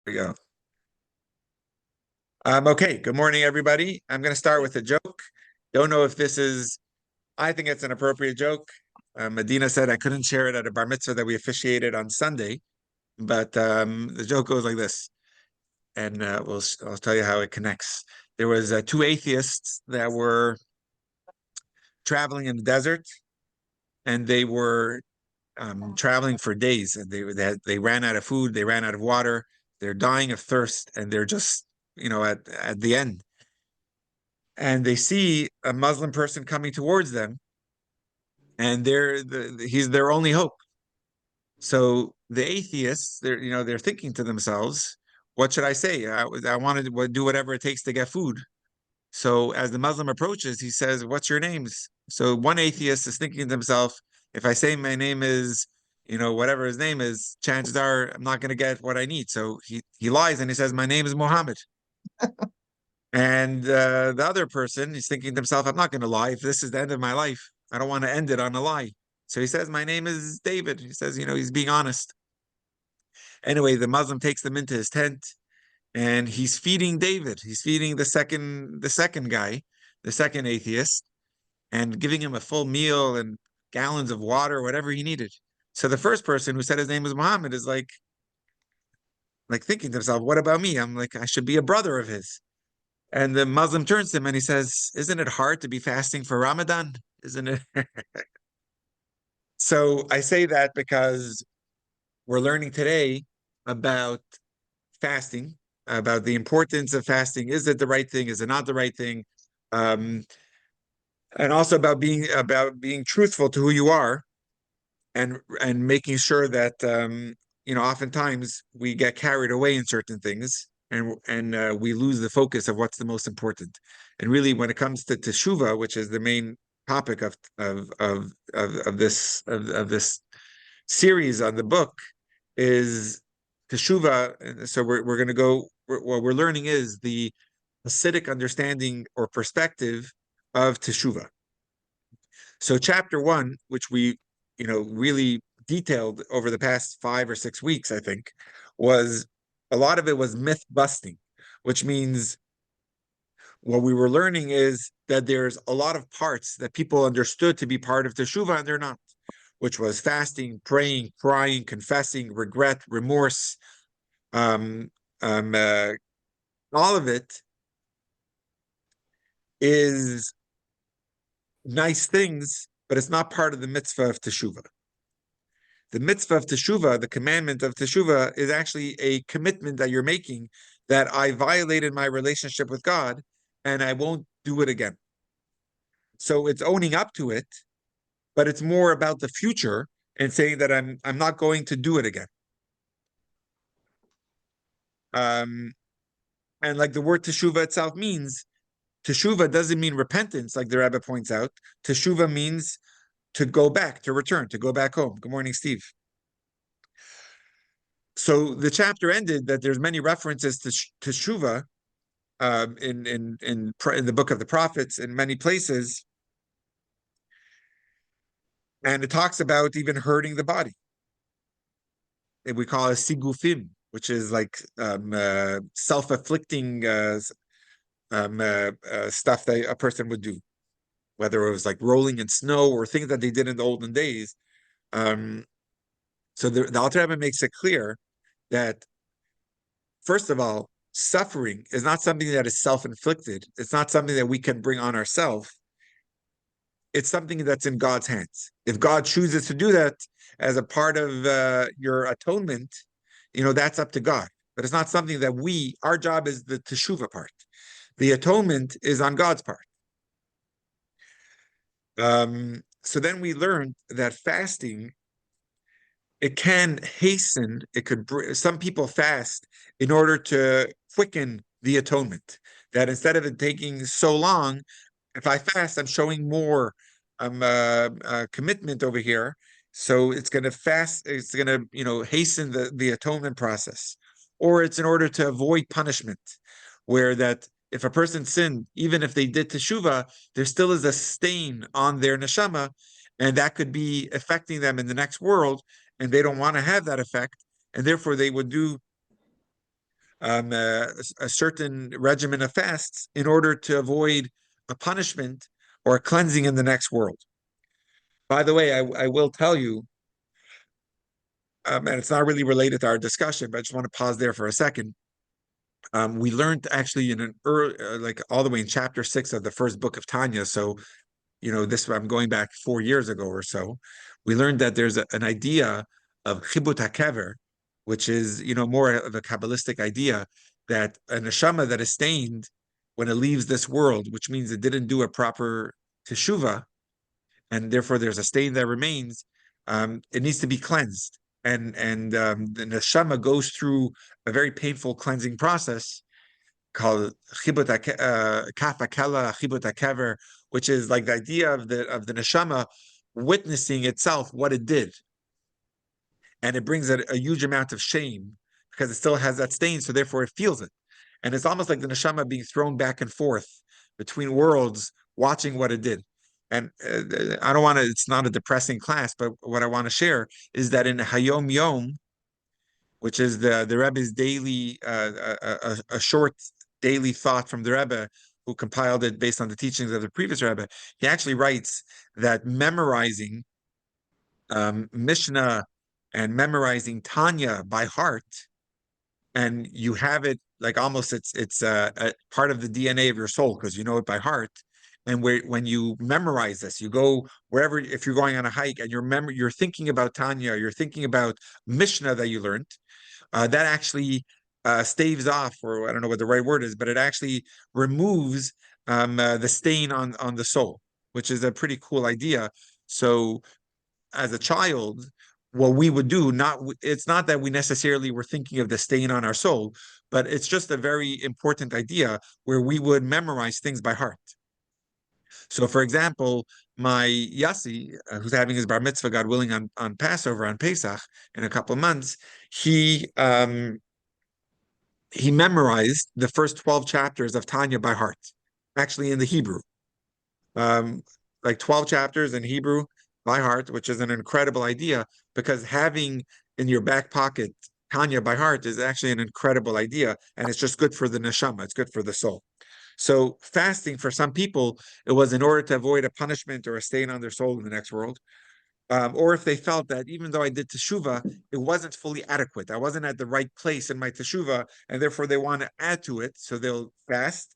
We go. Okay, good morning, everybody. I'm going to start with a joke. Don't know if this is, I think it's an appropriate joke. Medina said I couldn't share it at a bar mitzvah that we officiated on Sunday, but the joke goes like this, and I'll tell you how it connects. There was two atheists that were traveling in the desert, and they were traveling for days, and they ran out of food, they ran out of water, they're dying of thirst, and they're just at the end. And they see a Muslim person coming towards them, and he's their only hope. So the atheists, they're thinking to themselves, "What should I say? I want to do whatever it takes to get food." So as the Muslim approaches, he says, "What's your names?" So one atheist is thinking to himself, "If I say my name is, whatever his name is, chances are I'm not going to get what I need." So he lies and he says, "My name is Muhammad." And the other person is thinking to himself, I'm not going to lie. If this is the end of my life, I don't want to end it on a lie. So he says, my name is David. He says, he's being honest. Anyway, the Muslim takes them into his tent and he's feeding David. He's feeding the second guy, the second atheist, and giving him a full meal and gallons of water, whatever he needed. So the first person who said his name was Muhammad is like thinking to himself, what about me? I'm like, I should be a brother of his. And the Muslim turns to him and he says, isn't it hard to be fasting for Ramadan? Isn't it? So I say that because we're learning today about fasting, about the importance of fasting. Is it the right thing? Is it not the right thing? Um, and also about being truthful to who you are and making sure that oftentimes we get carried away in certain things and we lose the focus of what's the most important. And really, when it comes to teshuva, which is the main topic of this series on the book, is teshuva. And so we're going to go. What we're learning is the Hasidic understanding or perspective of teshuva. So chapter one, which we, really detailed over the past 5 or 6 weeks, I think, was a lot of it was myth busting, which means what we were learning is that there's a lot of parts that people understood to be part of Teshuvah and they're not, which was fasting, praying, crying, confessing, regret, remorse, um, um, uh, all of it is nice things, but it's not part of the mitzvah of Teshuvah. The mitzvah of Teshuvah, the commandment of Teshuvah, is actually a commitment that you're making that I violated my relationship with God and I won't do it again. So it's owning up to it, but it's more about the future and saying that I'm not going to do it again. Um, and like the word Teshuvah itself means, Teshuvah doesn't mean repentance, like the Rebbe points out. Teshuvah means to go back, to return, to go back home. Good morning, Steve. So the chapter ended that there's many references to Teshuvah in the book of the prophets in many places, and it talks about even hurting the body. And we call it sigufim, which is like self-afflicting stuff that a person would do, whether it was like rolling in snow or things that they did in the olden days. So the Alter Rebbe makes it clear that, first of all, suffering is not something that is self-inflicted. It's not something that we can bring on ourselves. It's something that's in God's hands. If God chooses to do that as a part of your atonement, that's up to God. But it's not something that our job is the teshuva part. The atonement is on God's part. So then we learned that fasting, it can hasten, some people fast in order to quicken the atonement. That instead of it taking so long, if I fast, I'm showing more commitment over here. So it's going to hasten the atonement process. Or it's in order to avoid punishment, where that if a person sinned, even if they did teshuva, there still is a stain on their neshama, and that could be affecting them in the next world, and they don't want to have that effect, and therefore they would do a certain regimen of fasts in order to avoid a punishment or a cleansing in the next world. By the way, I will tell you, and it's not really related to our discussion, but I just want to pause there for a second. We learned actually in an early, like all the way in chapter 6 of the first book of Tanya. So, this I'm going back 4 years ago or so. We learned that there's an idea of chibut hakever, which is, more of a Kabbalistic idea that a neshama that is stained when it leaves this world, which means it didn't do a proper teshuva, and therefore there's a stain that remains. It needs to be cleansed, and the neshama goes through a very painful cleansing process called chibut kaf akela chibut hakever, which is like the idea of the neshama witnessing itself what it did, and it brings a huge amount of shame because it still has that stain, so therefore it feels it, and it's almost like the neshama being thrown back and forth between worlds, watching what it did. And I don't want to. It's not a depressing class, but what I want to share is that in Hayom Yom, which is the Rebbe's daily, a short daily thought from the Rebbe, who compiled it based on the teachings of the previous Rebbe. He actually writes that memorizing Mishnah and memorizing Tanya by heart, and you have it like almost it's a part of the DNA of your soul because you know it by heart. And when you memorize this, you go wherever. If you're going on a hike and you're thinking about Tanya, you're thinking about Mishnah that you learned, that actually staves off, or I don't know what the right word is, but it actually removes the stain on the soul, which is a pretty cool idea. So as a child, what we would do, it's not that we necessarily were thinking of the stain on our soul, but it's just a very important idea where we would memorize things by heart. So, for example, my Yassi, who's having his bar mitzvah, God willing, on Passover, on Pesach, in a couple of months, he memorized the first 12 chapters of Tanya by heart, actually in the Hebrew. Like 12 chapters in Hebrew by heart, which is an incredible idea because having in your back pocket Tanya by heart is actually an incredible idea, and it's just good for the neshama, it's good for the soul. So fasting for some people, it was in order to avoid a punishment or a stain on their soul in the next world. Or if they felt that even though I did teshuva, it wasn't fully adequate. I wasn't at the right place in my teshuva, and therefore they want to add to it. So they'll fast.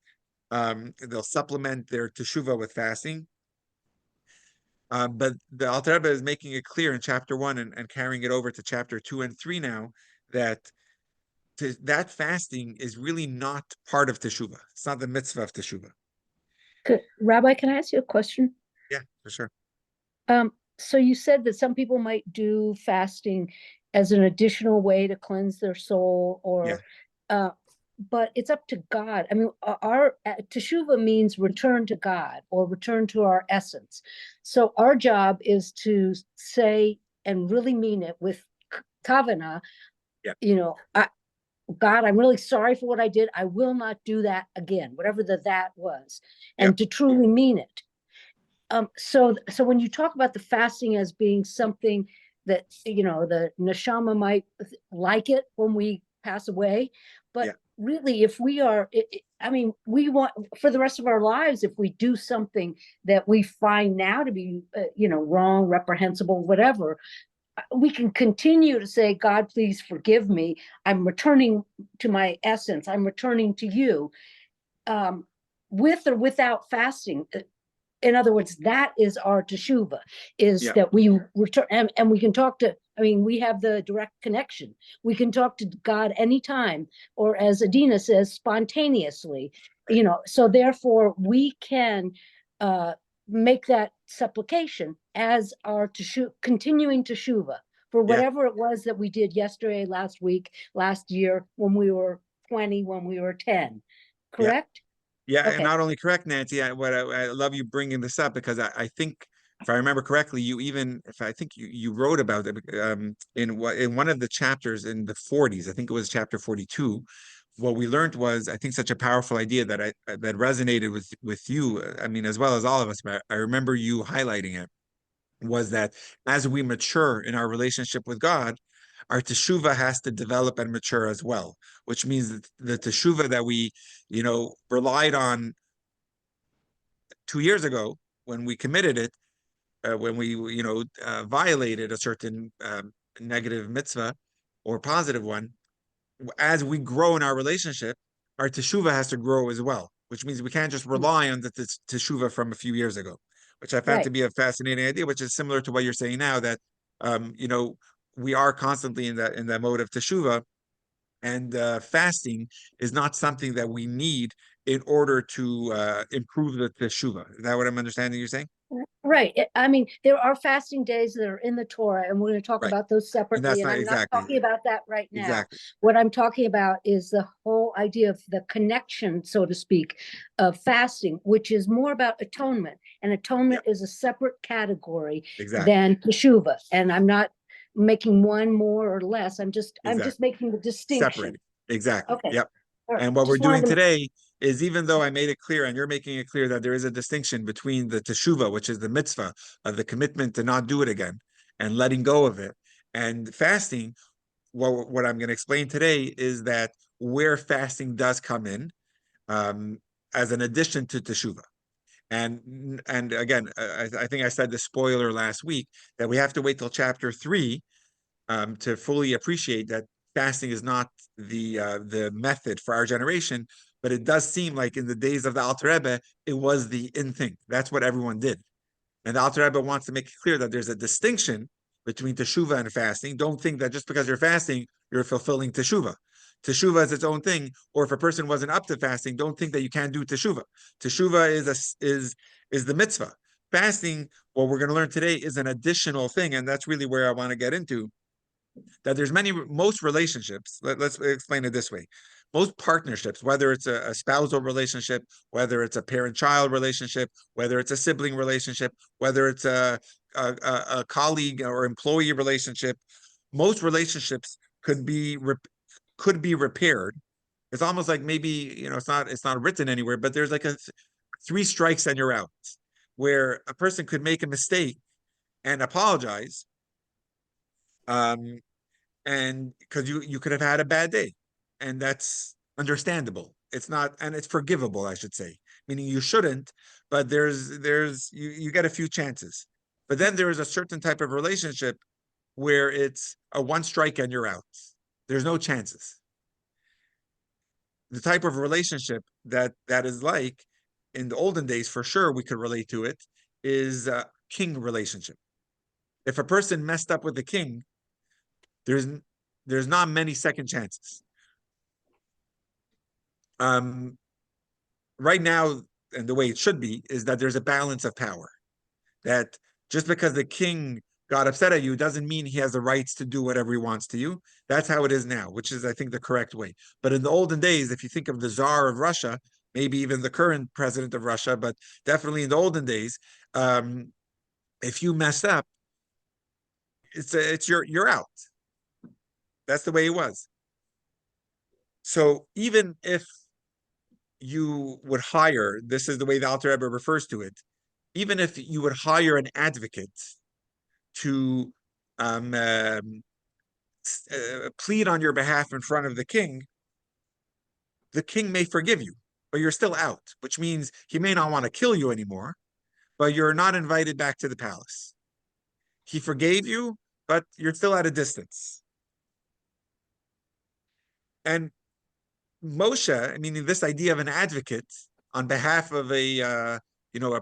They'll supplement their teshuva with fasting. But the Alter Rebbe is making it clear in chapter 1 and carrying it over to chapter 2 and 3 now that that fasting is really not part of teshuva. It's not the mitzvah of teshuva. Rabbi, can I ask you a question? Yeah, for sure. So you said that some people might do fasting as an additional way to cleanse their soul, or but it's up to God. I mean, our teshuva means return to God or return to our essence. So our job is to say and really mean it with kavanah. God, I'm really sorry for what I did. I will not do that again, whatever that was, and to truly mean it. So when you talk about the fasting as being something that, the neshama might like it when we pass away, but really, if we are, we want for the rest of our lives, if we do something that we find now to be, wrong, reprehensible, whatever, we can continue to say, God, please forgive me. I'm returning to my essence. I'm returning to you, with or without fasting. In other words, that is our teshuva, that we return, and we can talk to, we have the direct connection. We can talk to God anytime, or as Adina says, spontaneously, so therefore we can make that supplication as our continuing teshuva for whatever it was that we did yesterday, last week, last year, when we were 20, when we were 10, correct? Yeah, okay. And not only correct, Nancy. I love you bringing this up because I think, if I remember correctly, you wrote about it in one of the chapters in the 40s. I think it was chapter 42. What we learned was, I think, such a powerful idea that resonated with you. As well as all of us. But I remember you highlighting it, was that as we mature in our relationship with God, our teshuva has to develop and mature as well, which means that the teshuva that we, relied on 2 years ago when we committed it, when we, violated a certain negative mitzvah or positive one, as we grow in our relationship, our teshuva has to grow as well, which means we can't just rely on the teshuva from a few years ago, which I found to Right. be a fascinating idea, which is similar to what you're saying now, that we are constantly in that mode of teshuva, and fasting is not something that we need in order to improve the teshuva. Is that what I'm understanding you're saying? Right. I mean, there are fasting days that are in the Torah, and we're going to talk Right. about those And separately. that's And not I'm not exactly, talking about that right now. exactly, What I'm talking about is the whole idea of the connection, so to speak, of fasting, which is more about atonement. And yeah, atonement is a separate category exactly, than teshuva. And I'm not making one more or less. I'm just exactly. making the distinction. Separating. Exactly. Okay. Yep. All right. And what we're Just wanted doing to. today is, even though I made it clear and you're making it clear that there is a distinction between the teshuva, which is the mitzvah of the commitment to not do it again and letting go of it, and fasting, what I'm going to explain today is that where fasting does come in, um, as an addition to teshuva. And again, I think I said the spoiler last week that we have to wait till chapter 3 to fully appreciate that fasting is not the method for our generation, but it does seem like in the days of the Alter Rebbe, it was the in thing. That's what everyone did. And the Alter Rebbe wants to make it clear that there's a distinction between teshuva and fasting. Don't think that just because you're fasting, you're fulfilling teshuva. Teshuva is its own thing. Or if a person wasn't up to fasting, don't think that you can't do teshuva. Teshuva is the mitzvah. Fasting, what we're going to learn today, is an additional thing, and that's really where I want to get into. That there's most relationships. Let's explain it this way: most partnerships, whether it's a spousal relationship, whether it's a parent-child relationship, whether it's a sibling relationship, whether it's a colleague or employee relationship, most relationships could be repaired. It's almost like, maybe, it's not written anywhere, but there's like a three strikes and you're out, where a person could make a mistake and apologize, um, and because you could have had a bad day, and that's understandable. It's not, and it's forgivable, I should say, meaning you shouldn't, but you get a few chances. But then there is a certain type of relationship where it's a one strike and you're out. There's no chances. The type of relationship that is like in the olden days, for sure we could relate to it, is a king relationship. If a person messed up with the king, there's there's not many second chances. Um, right now, and the way it should be, is that there's a balance of power. That just because the king got upset at you doesn't mean he has the rights to do whatever he wants to you. That's how it is now, which is, I think, the correct way. But in the olden days, if you think of the Tsar of Russia, maybe even the current president of Russia, but definitely in the olden days, um, if you mess up, it's you're out. That's the way it was. So even if you would hire, this is the way the Alter Rebbe refers to it, even if you would hire an advocate to um, um, plead on your behalf in front of the king may forgive you, but you're still out, which means he may not want to kill you anymore, but you're not invited back to the palace. He forgave you, but you're still at a distance. And Moshe, meaning this idea of an advocate on behalf of a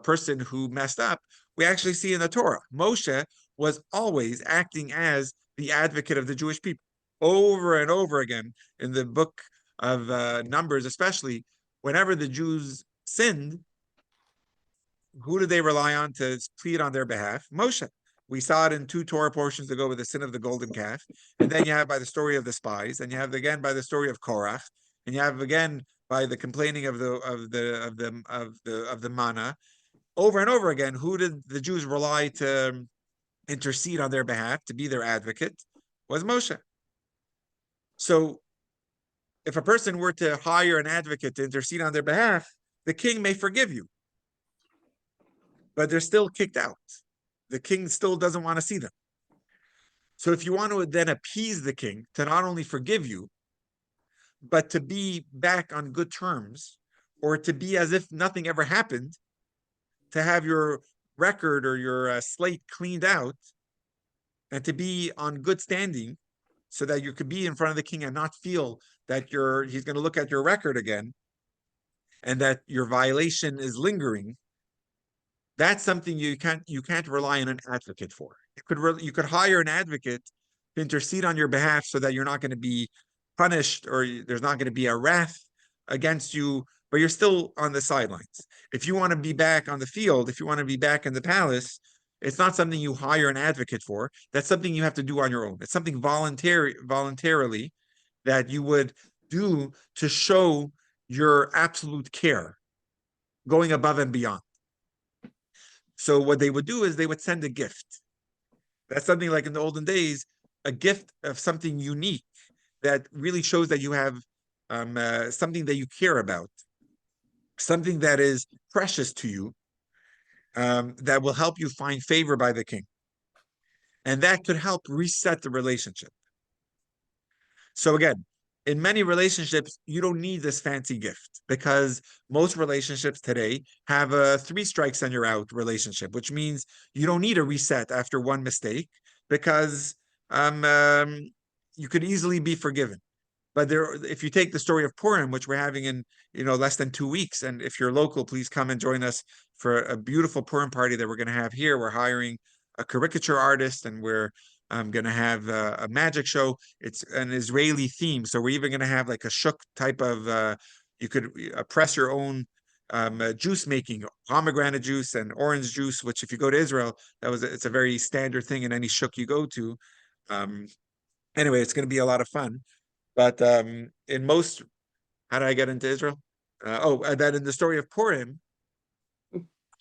person who messed up, we actually see in the Torah. Moshe was always acting as the advocate of the Jewish people over and over again in the book of Numbers, especially whenever the Jews sinned. Who did they rely on to plead on their behalf? Moshe. We saw it in two Torah portions ago with the sin of the golden calf, and then you have by the story of the spies, and you have again by the story of Korach, and you have again by the complaining of the manna. Over and over again, who did the Jews rely to intercede on their behalf, to be their advocate? Was Moshe. So if a person were to hire an advocate to intercede on their behalf, the king may forgive you, but they're still kicked out. The king still doesn't want to see them. So if you want to then appease the king to not only forgive you, but to be back on good terms, or to be as if nothing ever happened, to have your record or your slate cleaned out, and to be on good standing, so that you could be in front of the king and not feel that he's going to look at your record again and that your violation is lingering. That's something you can't rely on an advocate for. You could hire an advocate to intercede on your behalf so that you're not going to be punished, or there's not going to be a wrath against you, but you're still on the sidelines. If you want to be back on the field, if you want to be back in the palace, it's not something you hire an advocate for. That's something you have to do on your own. It's something voluntarily that you would do to show your absolute care, going above and beyond. So what they would do is they would send a gift. That's something like in the olden days, a gift of something unique that really shows that you have something that you care about, something that is precious to you, that will help you find favor by the king. And that could help reset the relationship. So again, in many relationships, you don't need this fancy gift, because most relationships today have a 3 strikes and you're out relationship, which means you don't need a reset after one mistake, because you could easily be forgiven. But if you take the story of Purim, which we're having in less than 2 weeks, and if you're local, please come and join us for a beautiful Purim party that we're going to have here. We're hiring a caricature artist, and we're going to have a magic show. It's an Israeli theme, so we're even going to have like a shuk type of. You could press your own juice making, pomegranate juice and orange juice. Which, if you go to Israel, it's a very standard thing in any shuk you go to. Anyway, it's going to be a lot of fun. But in most, how did I get into Israel? That in the story of Purim,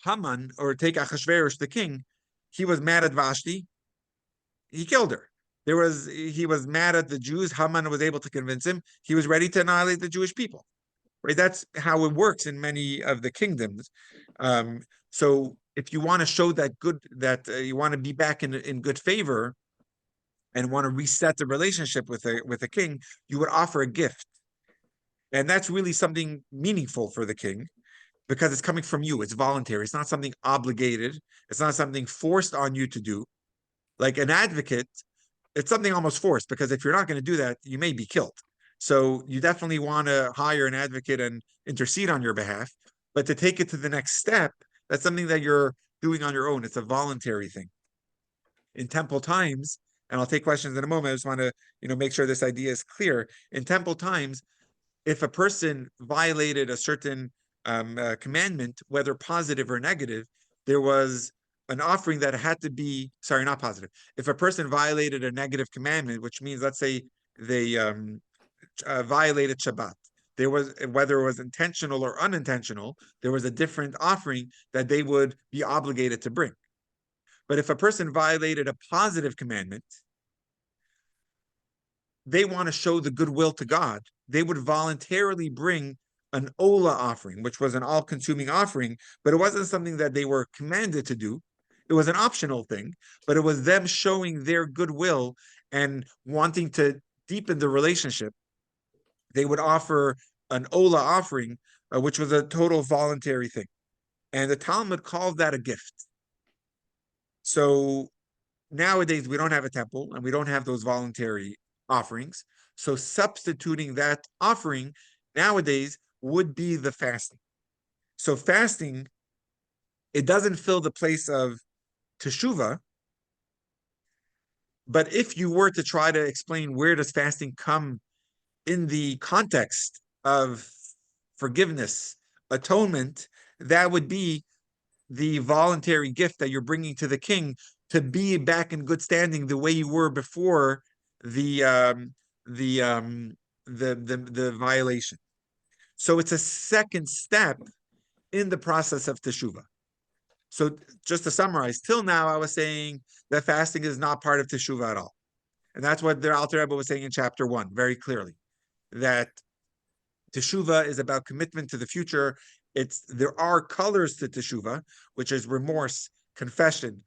Haman, or take Achashverosh, the king, he was mad at Vashti. He killed her. He was mad at the Jews. Haman was able to convince him. He was ready to annihilate the Jewish people. Right? That's how it works in many of the kingdoms. So if you want to show that you want to be back in good favor, and want to reset the relationship with a king, you would offer a gift. And that's really something meaningful for the king, because it's coming from you. It's voluntary. It's not something obligated. It's not something forced on you to do. Like an advocate, it's something almost forced, because if you're not going to do that, you may be killed. So you definitely want to hire an advocate and intercede on your behalf. But to take it to the next step, that's something that you're doing on your own. It's a voluntary thing. In temple times, and I'll take questions in a moment, I just want to make sure this idea is clear. In temple times, if a person violated a certain commandment, whether positive or negative, there was an offering that had to be, sorry, not positive. If a person violated a negative commandment, which means, let's say they violated Shabbat, there was, whether it was intentional or unintentional, there was a different offering that they would be obligated to bring. But if a person violated a positive commandment, they want to show the goodwill to God, they would voluntarily bring an Ola offering, which was an all-consuming offering, but it wasn't something that they were commanded to do. It was an optional thing, but it was them showing their goodwill and wanting to deepen the relationship. They would offer an Ola offering, which was a total voluntary thing. And the Talmud called that a gift. So nowadays, we don't have a temple and we don't have those voluntary offerings. So substituting that offering nowadays would be the fasting. So fasting, it doesn't fill the place of Teshuva. But if you were to try to explain where does fasting come in the context of forgiveness, atonement, that would be the voluntary gift that you're bringing to the king to be back in good standing the way you were before the violation. So it's a second step in the process of teshuva. So just to summarize, till now I was saying that fasting is not part of teshuva at all, and that's what the Alter Rebbe was saying in chapter 1 very clearly, that teshuva is about commitment to the future. There are colors to teshuva, which is remorse, confession,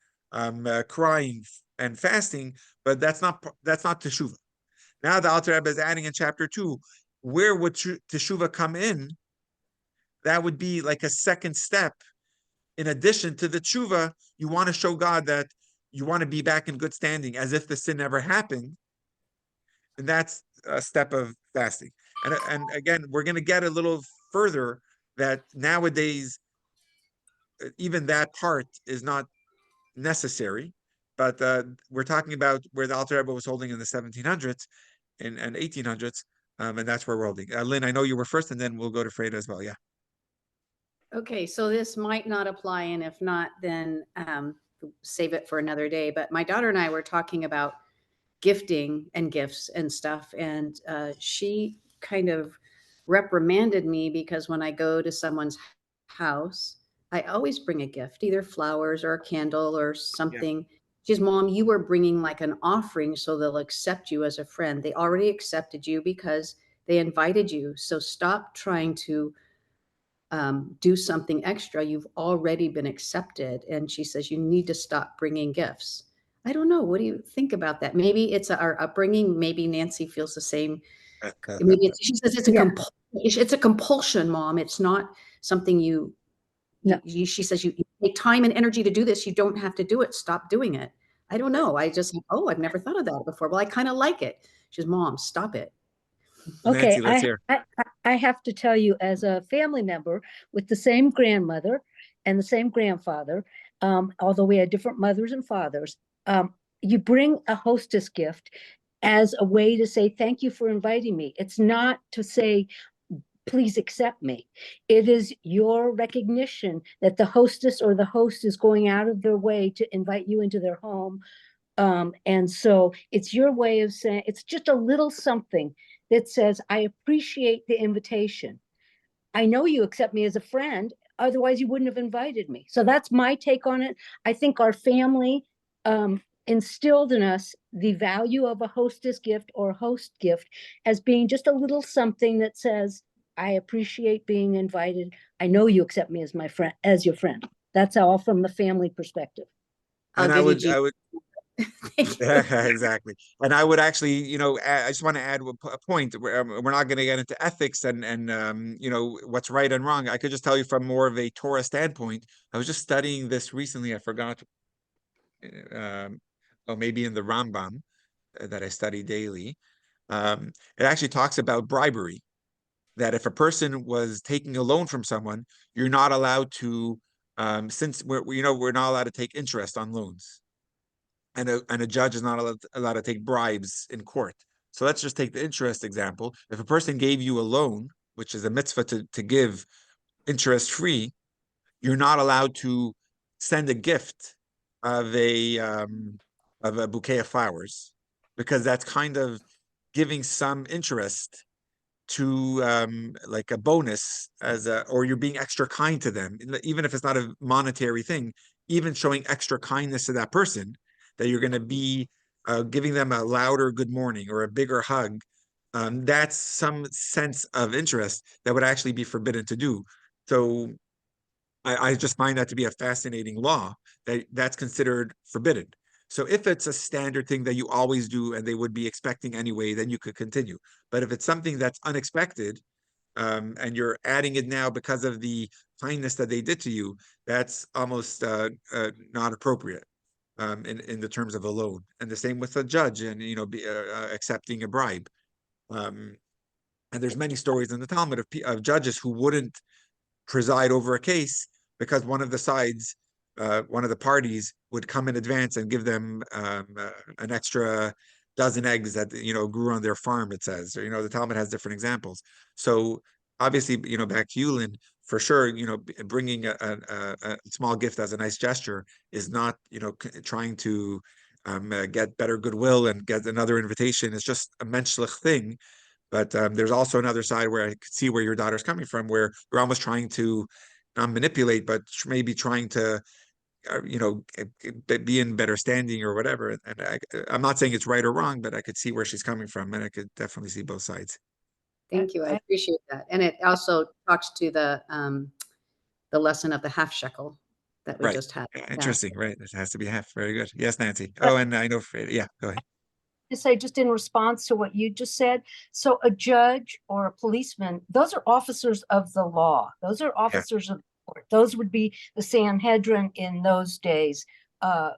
crying, and fasting, but that's not teshuva. Now the Alter Rebbe is adding in chapter 2, where would teshuva come in? That would be like a second step. In addition to the tshuva, you want to show God that you want to be back in good standing as if the sin never happened. And that's a step of fasting. And again, we're going to get a little further that nowadays, even that part is not necessary. But we're talking about where the Alter Rebbe was holding in the 1700s and 1800s. And that's where we're holding. Lynn, I know you were first, and then we'll go to Freda as well. Yeah. Okay, so this might not apply, and if not, then save it for another day. But my daughter and I were talking about gifting and gifts and stuff, and she kind of reprimanded me because when I go to someone's house, I always bring a gift, either flowers or a candle or Yeah. something. She's, Mom, you were bringing like an offering so they'll accept you as a friend. They already accepted you because they invited you. So stop trying to do something extra. You've already been accepted. And she says, you need to stop bringing gifts. I don't know. What do you think about that? Maybe it's our upbringing. Maybe Nancy feels the same. Maybe she says it's a it's a compulsion, Mom. It's not something she says you take time and energy to do this. You don't have to do it. Stop doing it. I don't know. I just, I've never thought of that before. Well, I kind of like it. She's, Mom, stop it. Okay, Nancy, let's hear. I have to tell you, as a family member with the same grandmother and the same grandfather, although we had different mothers and fathers, you bring a hostess gift as a way to say thank you for inviting me. It's not to say please accept me. It is your recognition that the hostess or the host is going out of their way to invite you into their home. And so it's your way of saying, it's just a little something that says, I appreciate the invitation. I know you accept me as a friend, otherwise you wouldn't have invited me. So that's my take on it. I think our family instilled in us the value of a hostess gift or host gift as being just a little something that says, I appreciate being invited. I know you accept me as my friend, as your friend. That's all from the family perspective. I'll And give you G. yeah, exactly. And I would actually, I just want to add a point. We're not going to get into ethics and what's right and wrong. I could just tell you from more of a Torah standpoint. I was just studying this recently. I forgot, or maybe in the Rambam that I study daily. It actually talks about bribery. That if a person was taking a loan from someone, you're not allowed to, since we're not allowed to take interest on loans. And a judge is not allowed to take bribes in court. So let's just take the interest example. If a person gave you a loan, which is a mitzvah to give interest free, you're not allowed to send a gift of a bouquet of flowers because that's kind of giving some interest to like a bonus or you're being extra kind to them, even if it's not a monetary thing, even showing extra kindness to that person, that you're going to be giving them a louder good morning or a bigger hug. That's some sense of interest that would actually be forbidden to do. So I just find that to be a fascinating law that's considered forbidden. So if it's a standard thing that you always do and they would be expecting anyway, then you could continue. But if it's something that's unexpected, and you're adding it now because of the kindness that they did to you, that's almost not appropriate in the terms of a loan. And the same with a judge and accepting a bribe. And there's many stories in the Talmud of judges who wouldn't preside over a case because one of the sides, one of the parties would come in advance and give them an extra dozen eggs that grew on their farm. It says, or the Talmud has different examples. So obviously, back to you, Lynn, for sure, bringing a small gift as a nice gesture is not trying to get better goodwill and get another invitation. It's just a menschlich thing. But there's also another side where I could see where your daughter's coming from, where you're almost trying to not manipulate, but maybe trying to, be in better standing or whatever. And I'm not saying it's right or wrong, but I could see where she's coming from, and I could definitely see both sides. Thank you. I appreciate that. And it also talks to the lesson of the half shekel. that we Right. just had. Yeah, Yeah. interesting. Right. It has to be half. Very good. Yes, Nancy. But- Oh, and I know. Yeah, go ahead. To say, just in response to what you just said, so a judge or a policeman, those are officers of the law. Those are officers of the court. Those would be the Sanhedrin in those days,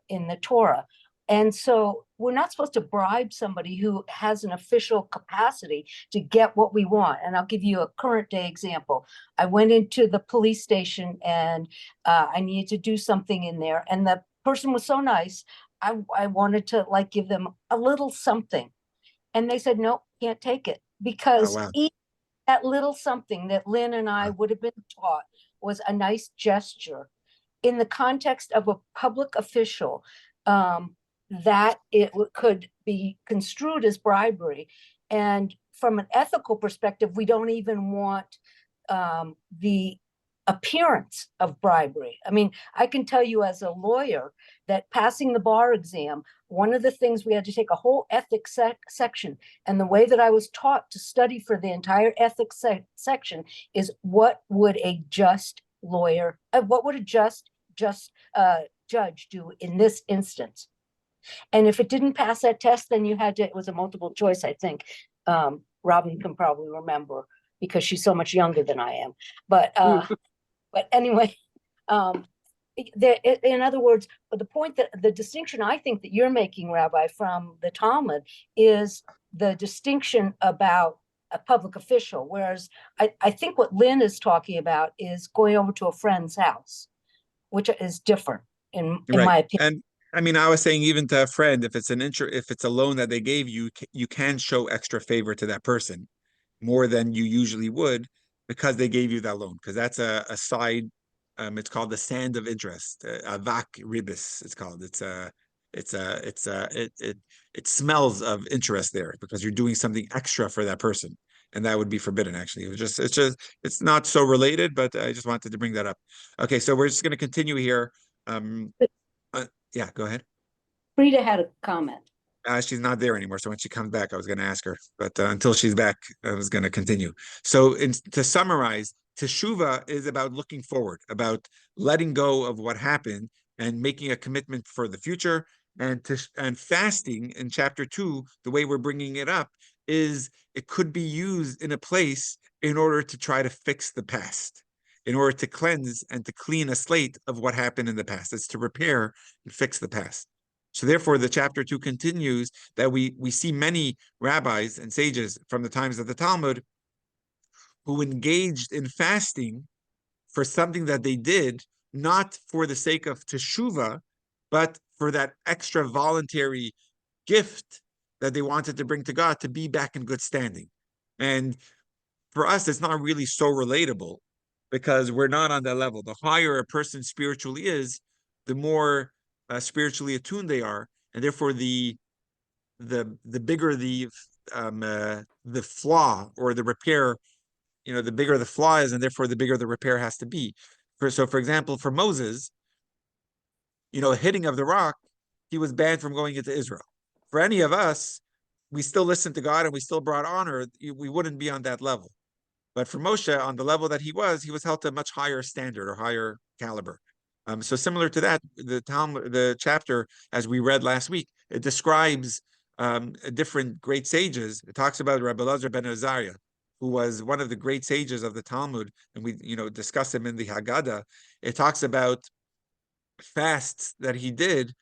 in the Torah. And so we're not supposed to bribe somebody who has an official capacity to get what we want. And I'll give you a current day example. I went into the police station and I needed to do something in there, and the person was so nice. I wanted to like give them a little something. And they said, no, can't take it, Oh, because wow. that little something that Lynn and I would have been taught was a nice gesture. In the context of a public official, that it could be construed as bribery. And from an ethical perspective, we don't even want the appearance of bribery. I mean, I can tell you as a lawyer that passing the bar exam, one of the things we had to take a whole ethics section, and the way that I was taught to study for the entire ethics section is what would a just lawyer, what would a just judge do in this instance? And if it didn't pass that test, then you had to, it was a multiple choice, I think. Robin can probably remember because she's so much younger than I am. But anyway, in other words, but the point that the distinction I think that you're making, Rabbi, from the Talmud is the distinction about a public official. Whereas I think what Lynn is talking about is going over to a friend's house, which is different in my opinion. And I mean, I was saying even to a friend, if it's if it's a loan that they gave you, you can show extra favor to that person more than you usually would because they gave you that loan. Because that's a side. It's called the sand of interest, avak ribis. It's called. It smells of interest there because you're doing something extra for that person, and that would be forbidden. Actually, it's not so related, but I just wanted to bring that up. Okay, so we're just going to continue here. Yeah, go ahead. Frida had a comment. She's not there anymore. So when she comes back, I was going to ask her. But until she's back, I was going to continue. So to summarize, Teshuva is about looking forward, about letting go of what happened and making a commitment for the future. And fasting in chapter 2, the way we're bringing it up, is it could be used in a place in order to try to fix the past, in order to cleanse and to clean a slate of what happened in the past. It's to repair and fix the past. So therefore, the chapter 2 continues that we see many rabbis and sages from the times of the Talmud who engaged in fasting for something that they did, not for the sake of teshuva, but for that extra voluntary gift that they wanted to bring to God to be back in good standing. And for us, it's not really so relatable because we're not on that level. The higher a person spiritually is, the more spiritually attuned they are, and therefore the bigger the flaw or the repair, the bigger the flaw is, and therefore the bigger the repair has to be. For example, for Moses, hitting of the rock, he was banned from going into Israel. For any of us, we still listened to God and we still brought honor, we wouldn't be on that level. But for Moshe, on the level that he was held to a much higher standard or higher caliber. So similar to that, the chapter, as we read last week, it describes different great sages. It talks about Rabbi Elazar ben Azariah, who was one of the great sages of the Talmud, and we discuss him in the Haggadah. It talks about fasts that he did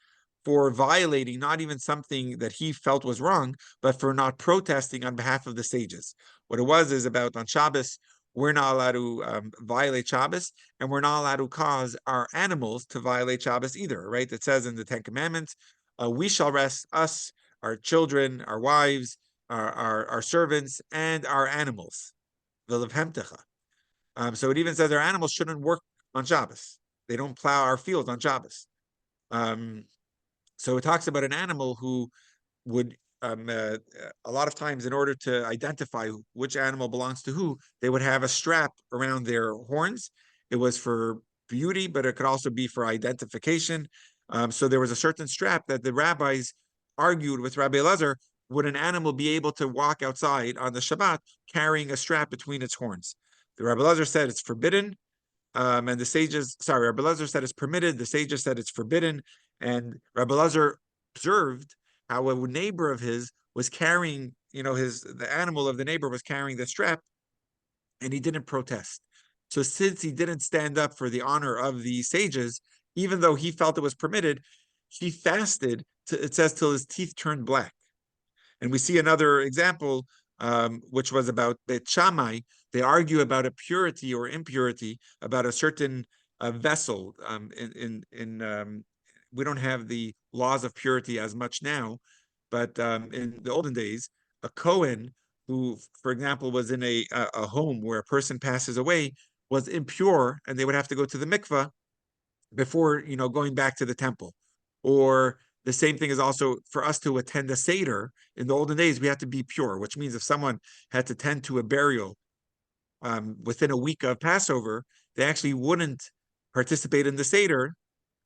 for violating not even something that he felt was wrong, but for not protesting on behalf of the sages. What it was is about on Shabbos, we're not allowed to violate Shabbos, and we're not allowed to cause our animals to violate Shabbos either, right? It says in the Ten Commandments, we shall rest, us, our children, our wives, our servants, and our animals. So it even says our animals shouldn't work on Shabbos. They don't plow our fields on Shabbos. So it talks about an animal who would, a lot of times, in order to identify which animal belongs to who, they would have a strap around their horns. It was for beauty, but it could also be for identification. So there was a certain strap that the rabbis argued with Rabbi Elazar, would an animal be able to walk outside on the Shabbat carrying a strap between its horns? The Rabbi Elazar said it's forbidden. and the sages, sorry, Rabbi Elazar said it's permitted, the sages said it's forbidden, and Rabbi Elazar observed how a neighbor of his was carrying, the animal of the neighbor was carrying the strap, and he didn't protest. So since he didn't stand up for the honor of the sages, even though he felt it was permitted, he fasted, it says, till his teeth turned black. And we see another example, which was about Beit Shammai. They argue about a purity or impurity, about a certain vessel. We don't have the laws of purity as much now, but in the olden days, a Kohen who, for example, was in a home where a person passes away was impure, and they would have to go to the mikveh before going back to the temple. Or the same thing is also for us to attend a Seder. In the olden days, we had to be pure, which means if someone had to tend to a burial within a week of Passover, they actually wouldn't participate in the Seder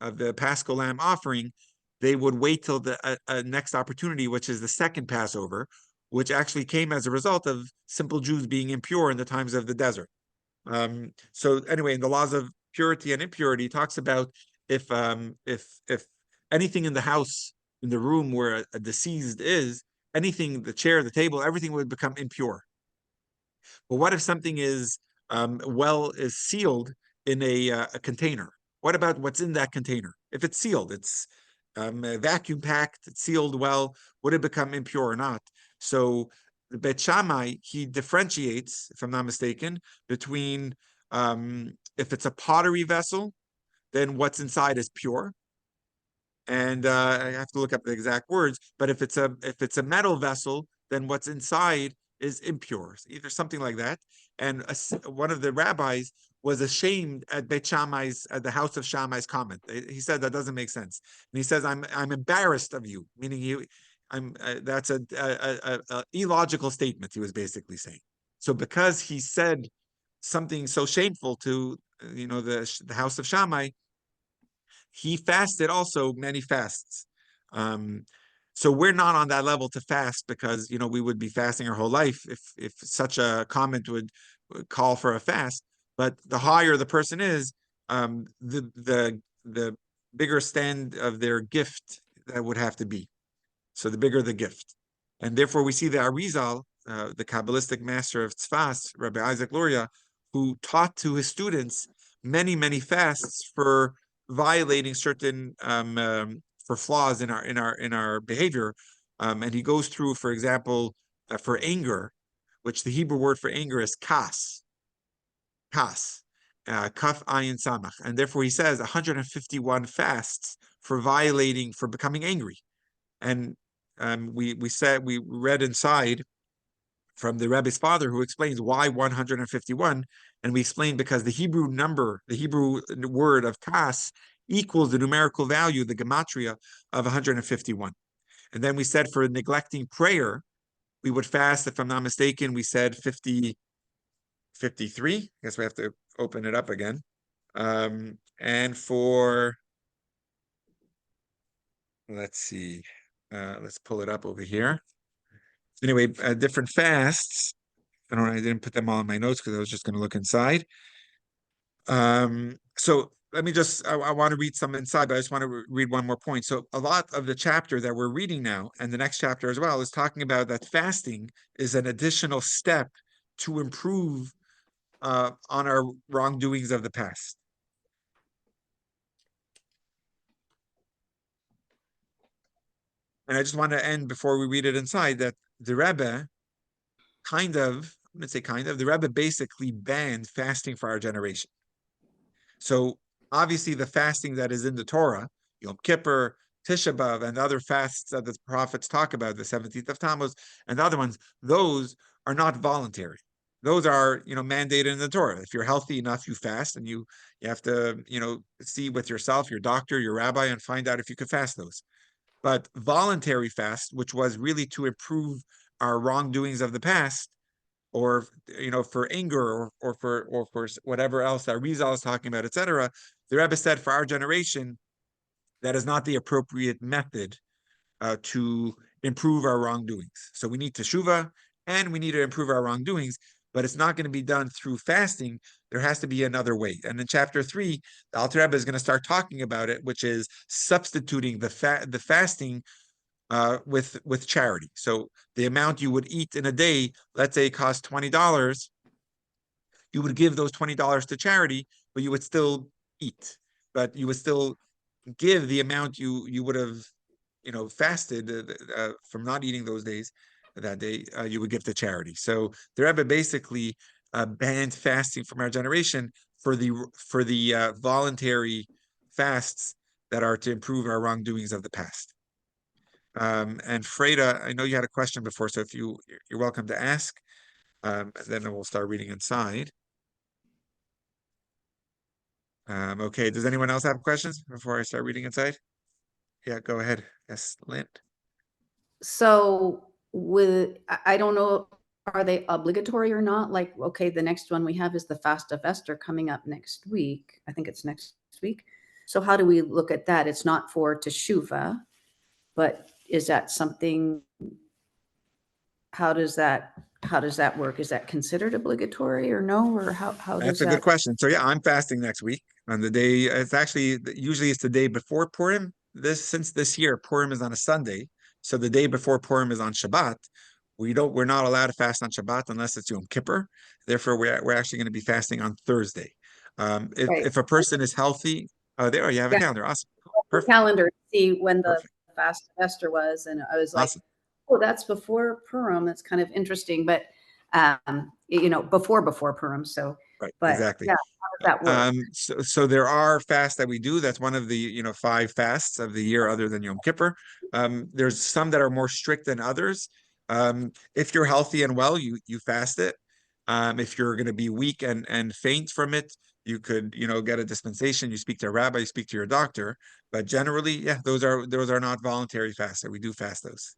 of the Paschal Lamb offering. They would wait till the next opportunity, which is the second Passover, which actually came as a result of simple Jews being impure in the times of the desert. So anyway, in the laws of purity and impurity, talks about if anything in the house, in the room where a deceased is, anything, the chair, the table, everything would become impure. But what if something is is sealed in a container? What about what's in that container? If it's sealed, it's vacuum packed, it's sealed well, would it become impure or not? So the Beit Shammai, he differentiates, if I'm not mistaken, between if it's a pottery vessel, then what's inside is pure. And I have to look up the exact words, but if it's a metal vessel, then what's inside is impure, either something like that. And one of the rabbis was ashamed at Beit Shammai's, at the house of Shammai's comment. He said that doesn't make sense, and he says, "I'm embarrassed of you," meaning that's a illogical statement. He was basically saying. So because he said something so shameful to the house of Shammai, he fasted also many fasts. So we're not on that level to fast because we would be fasting our whole life if such a comment would call for a fast. But the higher the person is, the bigger stand of their gift that would have to be. So the bigger the gift, and therefore we see the Arizal, the Kabbalistic master of Tzfas, Rabbi Isaac Luria, who taught to his students many fasts for violating certain for flaws in our behavior, and he goes through, for example, for anger, which the Hebrew word for anger is kas, kaf ayin samach, and therefore he says 151 fasts for becoming angry, and we read inside from the Rebbe's father, who explains why 151, and we explained because the Hebrew word of kas equals the numerical value, the gematria of 151. And then we said for neglecting prayer, we would fast, if I'm not mistaken, we said 53. I guess we have to open it up again. And for, let's see, let's pull it up over here. Anyway, different fasts. I didn't put them all in my notes because I was just going to look inside. So let me just, I want to read some inside, but I just want to read one more point. So a lot of the chapter that we're reading now, and the next chapter as well, is talking about that fasting is an additional step to improve on our wrongdoings of the past. And I just want to end before we read it inside that the Rebbe the Rebbe basically banned fasting for our generation. So obviously the fasting that is in the Torah, Yom Kippur, Tisha B'Av, and other fasts that the prophets talk about, the 17th of Tammuz, and the other ones, those are not voluntary. Those are, mandated in the Torah. If you're healthy enough, you fast, and you have to, see with yourself, your doctor, your rabbi, and find out if you could fast those. But voluntary fast, which was really to improve our wrongdoings of the past, or for anger, or for whatever else that Rizal is talking about, etc. The Rebbe said for our generation, that is not the appropriate method to improve our wrongdoings. So we need teshuva, and we need to improve our wrongdoings. but it's not going to be done through fasting. There has to be another way. And in chapter 3, the Alter Rebbe is going to start talking about it, which is substituting the fasting with charity. So the amount you would eat in a day, let's say it costs $20, you would give those $20 to charity, but you would still eat. But you would still give the amount you would have, fasted from not eating those days, that day, you would give to charity. So the Rebbe basically banned fasting from our generation for the voluntary fasts that are to improve our wrongdoings of the past. And Freda, I know you had a question before, so if you're welcome to ask. And then we'll start reading inside. Okay, does anyone else have questions before I start reading inside? Yeah, go ahead. Yes, Lynn. So I don't know, are they obligatory or not? Like, okay, the next one we have is the Fast of Esther coming up next week. I think it's next week. So how do we look at that? It's not for Teshuva, but is that something, how does that work? Is that considered obligatory or no? Or how does That's a good question. So yeah, I'm fasting next week on the day. It's actually usually it's the day before Purim. Since this year Purim is on a Sunday, so the day before Purim is on Shabbat. We're not allowed to fast on Shabbat unless it's Yom Kippur. Therefore, we're actually going to be fasting on Thursday. Right. If a person is healthy, there you have a calendar. Awesome. Perfect. Calendar to see when the Perfect. Fast of Esther was, and I was like, Awesome. oh, that's before Purim. That's kind of interesting, but before Purim. So, Right. but Exactly. yeah, how does that work? So there are fasts that we do. That's one of the 5 fasts of the year, other than Yom Kippur. There's some that are more strict than others. If you're healthy and well, you fast it. If you're going to be weak and faint from it, you could get a dispensation. You speak to a rabbi, you speak to your doctor. But generally, yeah, those are not voluntary fasts. We do fast those.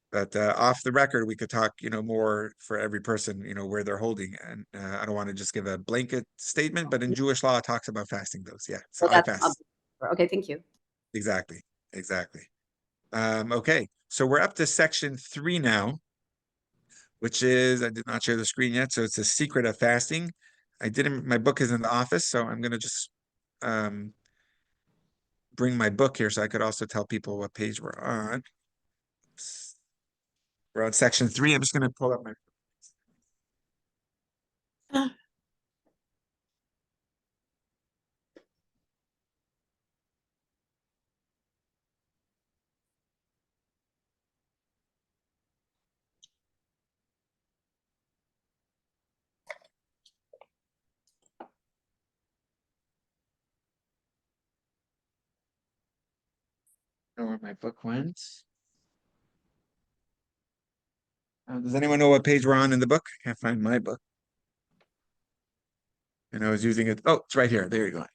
But off the record, we could talk, more for every person, where they're holding. And I don't want to just give a blanket statement, but in Jewish law, it talks about fasting those. Yeah. So I fast. Okay, thank you. Exactly. Okay. So we're up to section 3 now, which is, I did not share the screen yet. So it's the secret of fasting. My book is in the office, so I'm going to just bring my book here so I could also tell people what page we're on. We're on section 3. I'm just going to pull up my. Know where my book went. Does anyone know what page we're on in the book? Can't find my book. And I was using it. Oh, it's right here. There you go.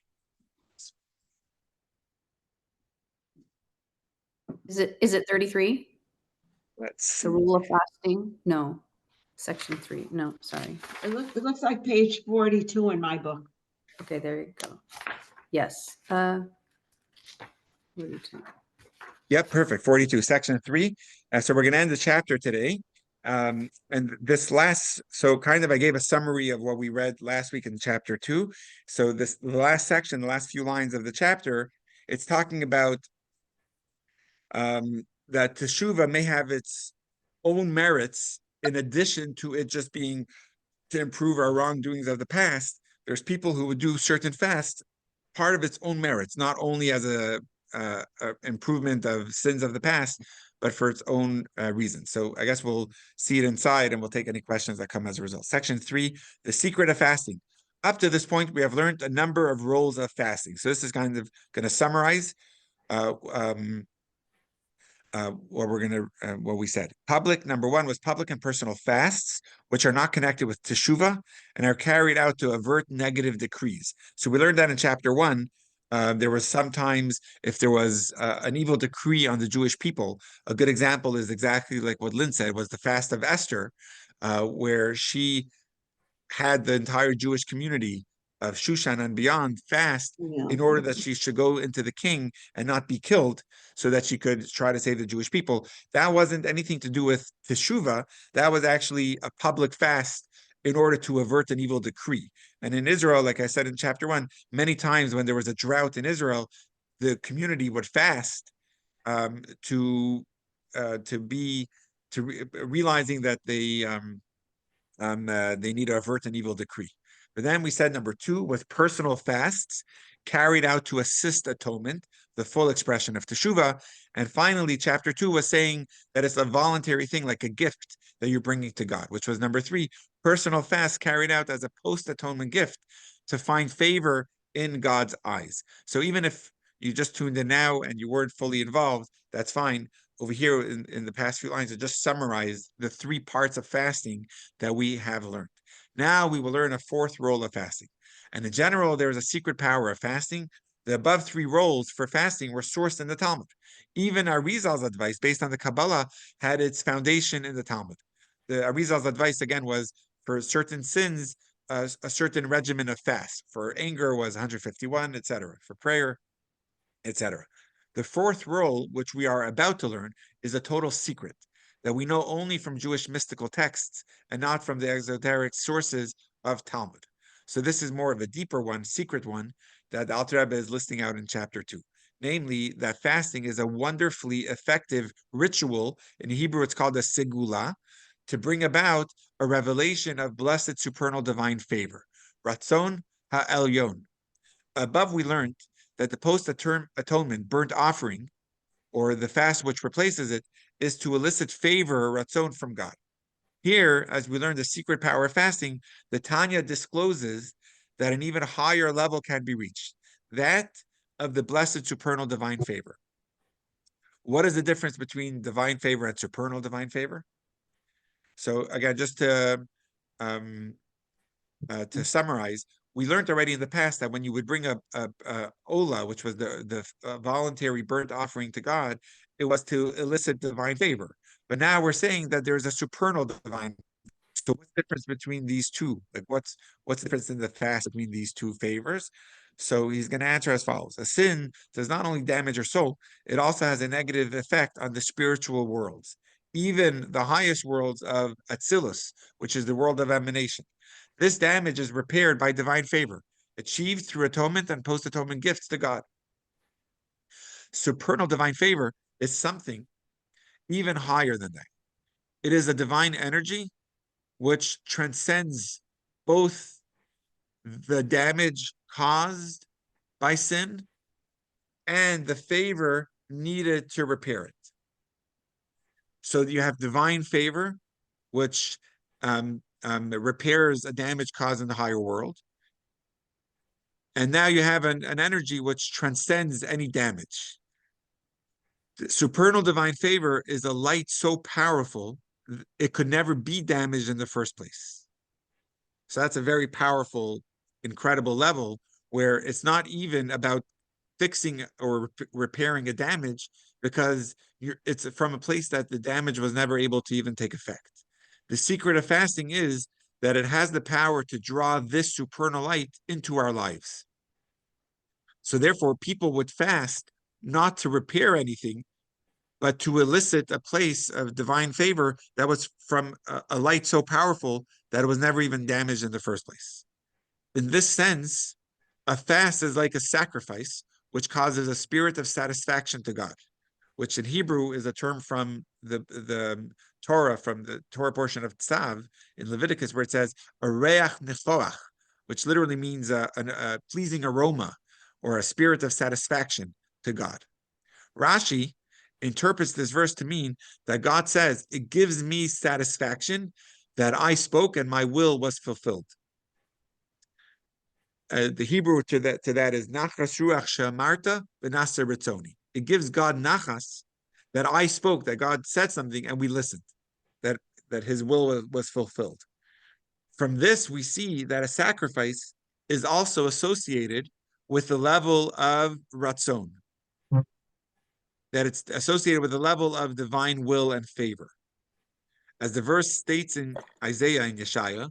Is it 33? Let's see. The rule of fasting? No. Section 3. No, sorry. It looks like page 42 in my book. Okay, there you go. Yes. 42. Yep, perfect. 42, section 3. So we're going to end the chapter today. And so kind of I gave a summary of what we read last week in chapter 2. So the last section, the last few lines of the chapter, it's talking about that Teshuva may have its own merits in addition to it just being to improve our wrongdoings of the past. There's people who would do certain fasts, part of its own merits, not only as a improvement of sins of the past, but for its own reasons. So I guess we'll see it inside and we'll take any questions that come as a result. Section 3, the secret of fasting. Up to this point, we have learned a number of roles of fasting. So this is kind of going to summarize what we said. Number 1 was public and personal fasts, which are not connected with teshuva and are carried out to avert negative decrees. So we learned that in chapter 1. There was sometimes, if there was an evil decree on the Jewish people, a good example is exactly like what Lynn said, was the fast of Esther, where she had the entire Jewish community of Shushan and beyond fast Yeah. in order that she should go into the king and not be killed so that she could try to save the Jewish people. That wasn't anything to do with Teshuva. That was actually a public fast in order to avert an evil decree. And in Israel, like I said in chapter 1, many times when there was a drought in Israel, the community would fast to realizing that they need to avert an evil decree. But then we said number 2 was personal fasts carried out to assist atonement, the full expression of teshuva. And finally, chapter 2 was saying that it's a voluntary thing, like a gift that you're bringing to God, which was number 3, personal fast carried out as a post-atonement gift to find favor in God's eyes. So even if you just tuned in now and you weren't fully involved, that's fine. Over here in the past few lines, I just summarized the 3 parts of fasting that we have learned. Now we will learn a 4th role of fasting. And in general, there is a secret power of fasting. The above 3 roles for fasting were sourced in the Talmud. Even Arizal's advice, based on the Kabbalah, had its foundation in the Talmud. The Arizal's advice, again, was for certain sins, a certain regimen of fast. For anger was 151, etc. For prayer, etc. The 4th role, which we are about to learn, is a total secret that we know only from Jewish mystical texts and not from the exoteric sources of Talmud. So this is more of a deeper one, secret one, that the Alter Rebbe is listing out in chapter 2. Namely, that fasting is a wonderfully effective ritual. In Hebrew, it's called a segula, to bring about a revelation of blessed supernal divine favor. Ratzon ha'elyon. Above, we learned that the post-atonement burnt offering, or the fast which replaces it, is to elicit favor or ratzon from God. Here, as we learn the secret power of fasting, the Tanya discloses that an even higher level can be reached, that of the blessed supernal divine favor. What is the difference between divine favor and supernal divine favor? So again, just to summarize, we learned already in the past that when you would bring a ola, which was the voluntary burnt offering to God, it was to elicit divine favor. But now we're saying that there's a supernal divine. So what's the difference between these two? Like what's the difference in the fast between these 2 favors? So he's going to answer as follows. A sin does not only damage your soul, it also has a negative effect on the spiritual worlds, even the highest worlds of Atzilus, which is the world of emanation. This damage is repaired by divine favor, achieved through atonement and post-atonement gifts to God. Supernal divine favor is something even higher than that. It is a divine energy which transcends both the damage caused by sin and the favor needed to repair it. So you have divine favor, which repairs a damage caused in the higher world. And now you have an energy which transcends any damage. The supernal divine favor is a light so powerful, it could never be damaged in the first place. So that's a very powerful, incredible level where it's not even about fixing or repairing a damage, because it's from a place that the damage was never able to even take effect. The secret of fasting is that it has the power to draw this supernal light into our lives. So therefore, people would fast not to repair anything, but to elicit a place of divine favor that was from a light so powerful that it was never even damaged in the first place. In this sense, a fast is like a sacrifice, which causes a spirit of satisfaction to God, which in Hebrew is a term from the Torah, from the Torah portion of Tzav in Leviticus, where it says, a reach nechoach, which literally means a pleasing aroma, or a spirit of satisfaction to God. Rashi interprets this verse to mean that God says, it gives me satisfaction that I spoke and my will was fulfilled. The Hebrew to that is nachas ruach she'amarta v'naseh ritzoni. It gives God nachas that I spoke, that God said something and we listened, that his will was fulfilled. From this, we see that a sacrifice is also associated with the level of ratzon, that it's associated with the level of divine will and favor. As the verse states in Isaiah and Yeshaya,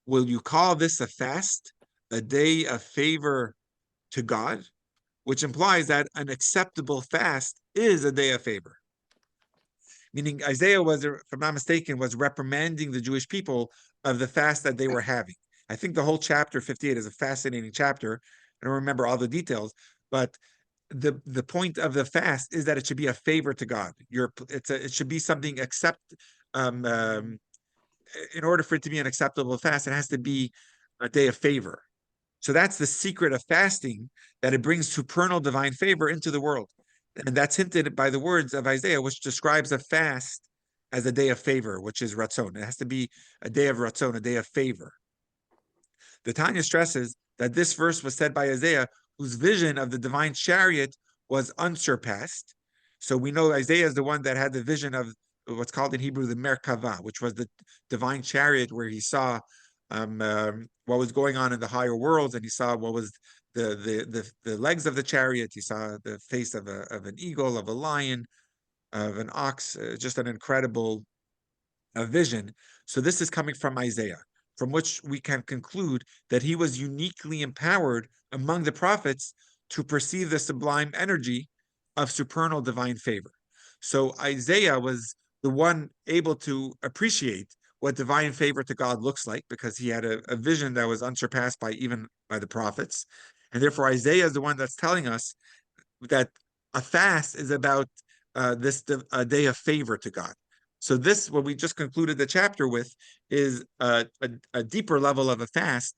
will you call this a fast, a day of favor to God, which implies that an acceptable fast is a day of favor. Meaning Isaiah was, if I'm not mistaken, was reprimanding the Jewish people of the fast that they were having. I think the whole chapter 58 is a fascinating chapter. I don't remember all the details, but the point of the fast is that it should be a favor to God. It should be something in order for it to be an acceptable fast, it has to be a day of favor. So that's the secret of fasting, that it brings supernal divine favor into the world. And that's hinted by the words of Isaiah, which describes a fast as a day of favor, which is ratzon. It has to be a day of ratzon, a day of favor. The Tanya stresses that this verse was said by Isaiah, whose vision of the divine chariot was unsurpassed. So we know Isaiah is the one that had the vision of what's called in Hebrew the Merkava, which was the divine chariot, where he saw what was going on in the higher worlds, and he saw what was the legs of the chariot. He saw the face of an eagle, of a lion, of an ox. Just an incredible vision. So this is coming from Isaiah, from which we can conclude that he was uniquely empowered among the prophets to perceive the sublime energy of supernal divine favor. So Isaiah was the one able to appreciate what divine favor to God looks like, because he had a vision that was unsurpassed even by the prophets. And therefore Isaiah is the one that's telling us that a fast is about a day of favor to God. So this, what we just concluded the chapter with, is a deeper level of a fast.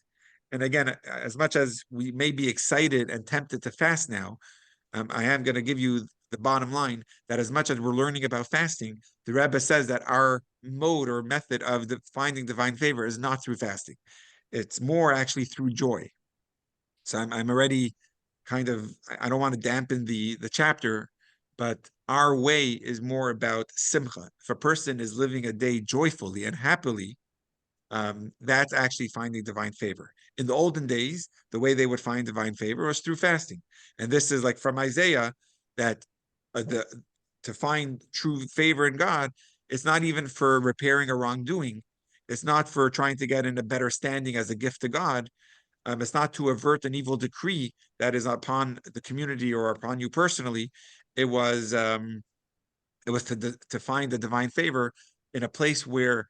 And again, as much as we may be excited and tempted to fast now, I am going to give you the bottom line, that as much as we're learning about fasting, the Rebbe says that our mode or method of finding divine favor is not through fasting. It's more actually through joy. So I'm already kind of, I don't want to dampen the chapter, but our way is more about simcha. If a person is living a day joyfully and happily, that's actually finding divine favor. In the olden days, the way they would find divine favor was through fasting. And this is like from Isaiah, that to find true favor in God, it's not even for repairing a wrongdoing. It's not for trying to get in a better standing as a gift to God. It's not to avert an evil decree that is upon the community or upon you personally. It was to find the divine favor in a place where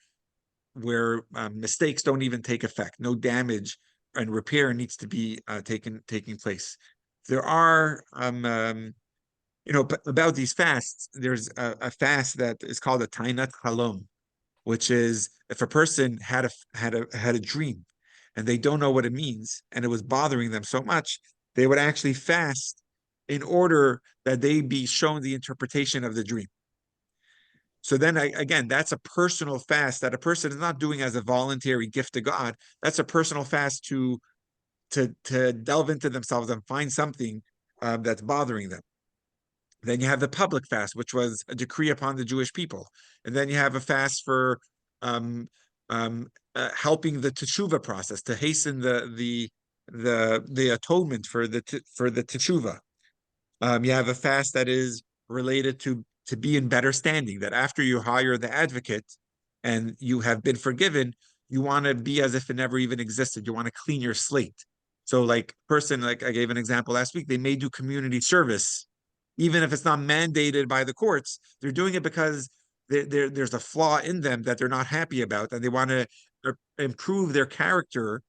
mistakes don't even take effect. No damage and repair needs to be taking place. There are about these fasts. There's a fast that is called a tainat halom, which is if a person had a dream and they don't know what it means and it was bothering them so much, they would actually fast in order that they be shown the interpretation of the dream. So then again, that's a personal fast that a person is not doing as a voluntary gift to God. That's a personal fast to delve into themselves and find something that's bothering them. Then you have the public fast, which was a decree upon the Jewish people. And then you have a fast for helping the teshuva process, to hasten the atonement for the teshuva. You have a fast that is related to be in better standing, that after you hire the advocate and you have been forgiven, you want to be as if it never even existed. You want to clean your slate. So like I gave an example last week, they may do community service, even if it's not mandated by the courts. They're doing it because there's a flaw in them that they're not happy about, and they want to improve their character.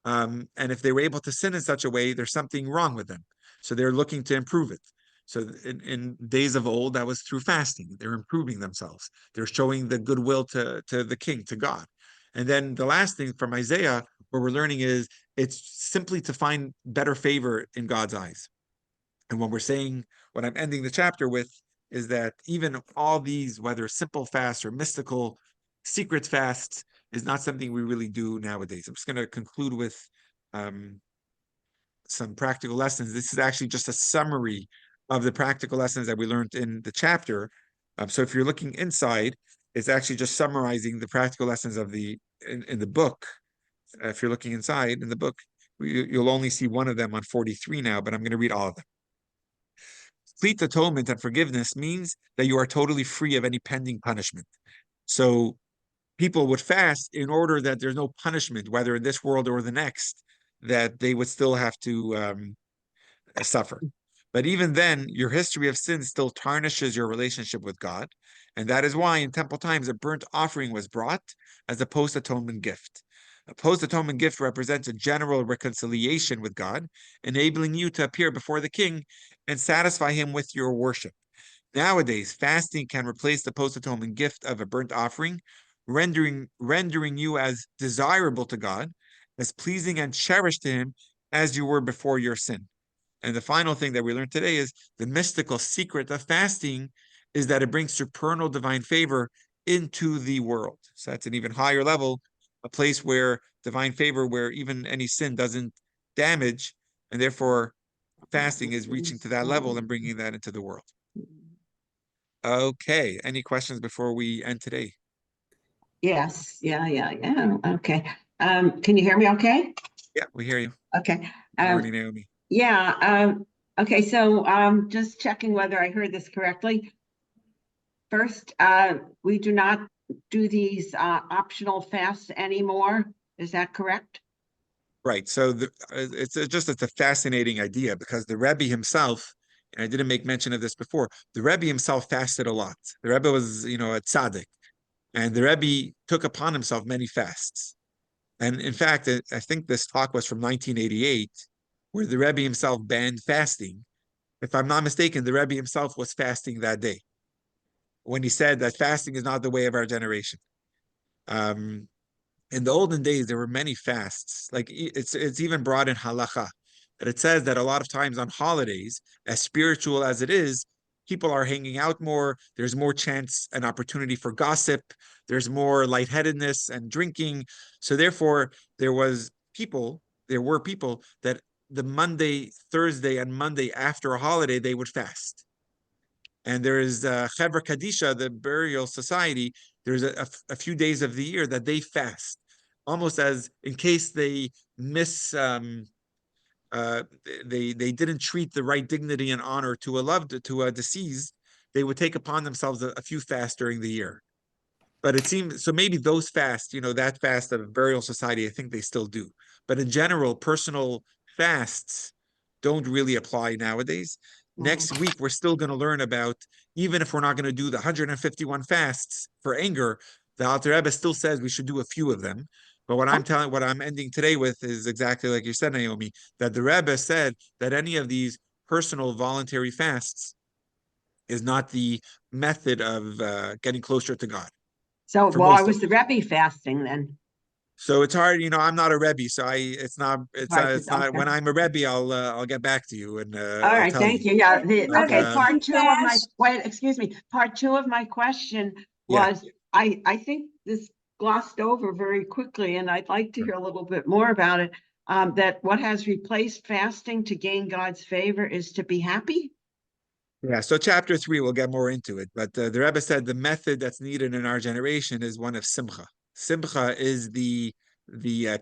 And if they were able to sin in such a way, there's something wrong with them. So they're looking to improve it. So in days of old, that was through fasting. They're improving themselves. They're showing the goodwill to the king, to God. And then the last thing from Isaiah, what we're learning is it's simply to find better favor in God's eyes. And what I'm ending the chapter with, is that even all these, whether simple fasts or mystical secret fasts, is not something we really do nowadays. I'm just going to conclude with some practical lessons. This is actually just a summary of the practical lessons that we learned in the chapter. So if you're looking inside, it's actually just summarizing the practical lessons of in the book. If you're looking inside in the book, you'll only see one of them on 43 now, but I'm going to read all of them. Complete atonement and forgiveness means that you are totally free of any pending punishment. So people would fast in order that there's no punishment, whether in this world or the next, that they would still have to suffer. But even then, your history of sin still tarnishes your relationship with God. And that is why in temple times, a burnt offering was brought as a post-atonement gift. A post-atonement gift represents a general reconciliation with God, enabling you to appear before the king and satisfy him with your worship. Nowadays, fasting can replace the post-atonement gift of a burnt offering, rendering you as desirable to God, as pleasing and cherished to him as you were before your sin. And the final thing that we learned today is the mystical secret of fasting is that it brings supernal divine favor into the world. So that's an even higher level, a place where divine favor, where even any sin doesn't damage, and therefore fasting is reaching to that level and bringing that into the world. Okay, any questions before we end today? Yes, yeah. Okay. Can you hear me okay? Yeah, we hear you. Okay. Morning, Naomi. Yeah, okay, so just checking whether I heard this correctly. First, we do not do these optional fasts anymore. Is that correct? Right. So it's a fascinating idea because the Rebbe himself, and I didn't make mention of this before, the Rebbe himself fasted a lot. The Rebbe was, a tzaddik, and the Rebbe took upon himself many fasts. And in fact, I think this talk was from 1988, where the Rebbe himself banned fasting. If I'm not mistaken, the Rebbe himself was fasting that day when he said that fasting is not the way of our generation. Um, in the olden days, there were many fasts. Like it's even brought in halacha that it says that a lot of times on holidays, as spiritual as it is, people are hanging out more. There's more chance and opportunity for gossip. There's more lightheadedness and drinking. So therefore, there were people that the Monday, Thursday, and Monday after a holiday, they would fast. And there is Chevra Kadisha, the burial society. There's a few days of the year that they fast, almost as in case they miss, they didn't treat the right dignity and honor to a deceased. They would take upon themselves a few fasts during the year. But it seems so maybe those fasts, that fast of burial society, I think they still do. But in general, personal fasts don't really apply nowadays. Next week, we're still going to learn about, even if we're not going to do the 151 fasts for anger, the Alter Rebbe still says we should do a few of them. But what I'm ending today with is exactly like you said, Naomi, that the Rebbe said that any of these personal voluntary fasts is not the method of getting closer to God. So, For well, I most was the Rebbe fasting then. So it's hard, I'm not a Rebbe, so it's not Okay. when I'm a Rebbe, I'll get back to you and All I'll right, tell thank you. you. Yeah, But, okay, part two of my, wait, excuse me. Part two of my question Yeah. was, I think this glossed over very quickly, and I'd like to hear a little bit more about it. That what has replaced fasting to gain God's favor is to be happy. Yeah, so chapter 3, we'll get more into it. But the Rebbe said the method that's needed in our generation is one of simcha. Simcha is the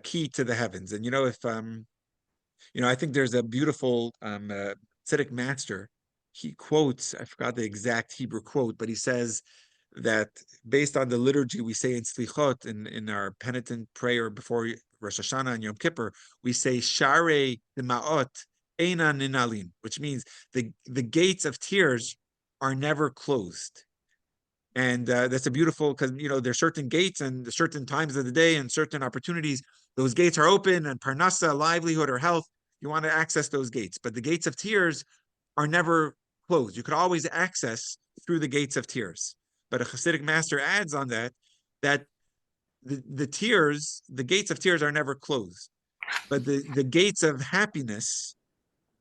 key to the heavens. And if I think there's a beautiful tzaddik master. He quotes, I forgot the exact Hebrew quote, but he says that based on the liturgy we say in Slichot, in our penitent prayer before Rosh Hashanah and Yom Kippur, we say Sharei Ma'ot Eina Ninalin, which means the gates of tears are never closed. And that's a beautiful, because there's certain gates and certain times of the day and certain opportunities. Those gates are open, and parnasa, livelihood, or health, you want to access those gates. But the gates of tears are never closed. You could always access through the gates of tears. But a Hasidic master adds on that the tears, the gates of tears are never closed. But the gates of happiness